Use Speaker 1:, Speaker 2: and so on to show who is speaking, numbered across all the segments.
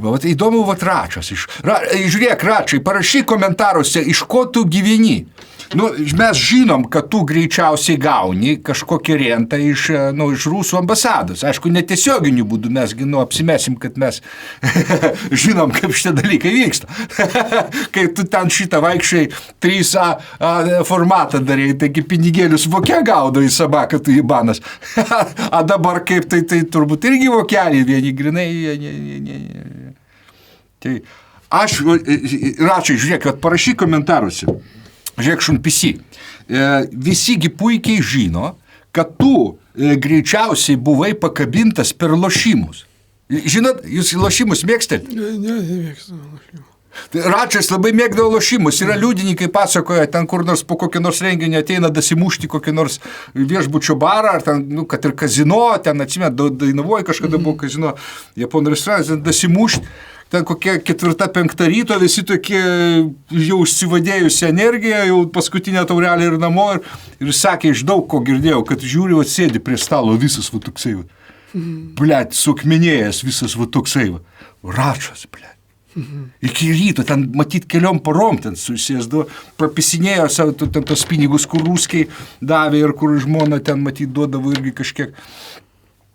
Speaker 1: Vat įdomu, Račas. Žiūrėk, Račai, parašyk komentaruose, iš ko tu gyveni. Mes žinom, kad tu greičiausiai gauni kažkokią rentą iš Rusų ambasados. Aišku, netiesioginiu būdu mes apsimesim, kad mes žinom, kaip šitie dalykai vyksta. Kai tu ten šitą vaikščiai 3A formatą darai, taigi pinigėlius vokia gaudo į sabaką, tu įbanas. A dabar kaip tai turbūt irgi vokelį vieni grinai. Tai aš, Račai, žiūrėk, kad parašyk komentaruose. Žiūrėk, šunpisi, visigi puikiai žino, kad tu greičiausiai buvai pakabintas per lošimus. Žinot, jūs lošimus mėgstate?
Speaker 2: Ne, nemėgstu lošimų.
Speaker 1: Račas labai mėgdavo lošimus. Yra liudininkai pasakoja, ten kur nors po kokį nors renginį ateina dasimušti kokį nors viešbučio barą, ar ten, kad ir kazino, ten atsimė, Dainavoje kažkada buvo kazino, Japonų restoranas, dasimušti. Ten kokia 4-5 ryto, visi tokie jau užsivadėjusi energiją, jau paskutinę taurelę ir namo, ir sakė, iš daug ko girdėjau, kad žiūri, sėdi prie stalo visas toksai, blet, suakmenėjęs visas toksai, Račas, blet. Iki ryto, ten matyt keliom parom, ten susėsdavo, prapisinėjo savo tos pinigus, kur ruskiai davė ir kur žmona ten matyt duodavo irgi kažkiek.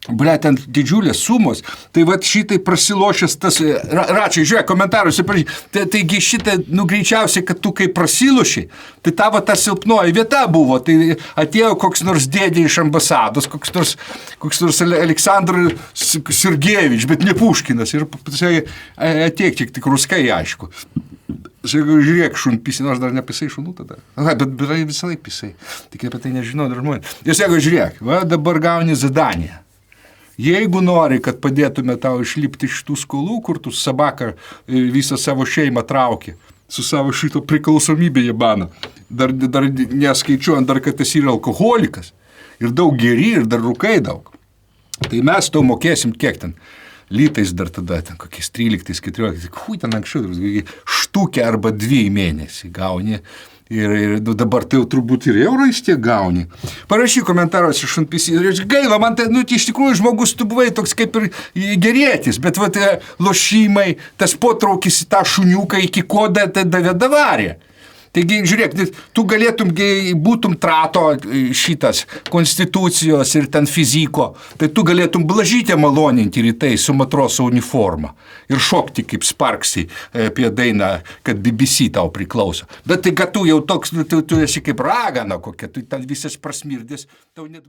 Speaker 1: Blia, ten didžiulės sumos, tai šitai prasilošęs tas, Račiai, žiūrėk, komentaruose, taigi šitai, greičiausiai, kad tu kai prasilošiai, tai tavo ta silpnoji vieta buvo, tai atėjo koks nors dėdė iš ambasados, koks nors Aleksandr Sergejevič, bet ne Puškinas, ir ateik tik ruskai, aišku. Žiūrėk, šunpisi, nors dar nepisai šunų tada. Bet visą laik pisai, tik apie tai nežinau dar žmonės. Jis sako, žiūrėk, dabar gauni zadaniją. Jeigu nori, kad padėtume tau išlipti iš tų skolų, kur tu sabaką visą savo šeimą trauki, su savo šito priklausomybė jebana, dar neskaičiuojant, dar kad esi ir alkoholikas, ir daug geri, ir dar rūkai daug, tai mes tau mokėsim kiek ten, litais dar tada, ten kokiais 13-14, ten anksčiau, štukę arba 2 mėnesį gauni. Ir dabar tai jau turbūt ir eurais tiek gauni. Parašyk komentaruose šunpisi. Gaila, man tai, iš tikrųjų žmogus tu buvai toks kaip ir gerėtis, bet lošimai, tas potraukis į tą šuniuką iki ko davarė. Taigi, žiūrėk, tu būtum trato šitas konstitucijos ir ten fiziko, tai tu galėtum Blažytę maloninti rytai su matroso uniforma ir šokti kaip Sparksai apie dainą, kad BBC tau priklauso. Bet tai, kad tu jau toks, tu esi kaip ragana kokia, tu ten visas prasmirdės, tau net...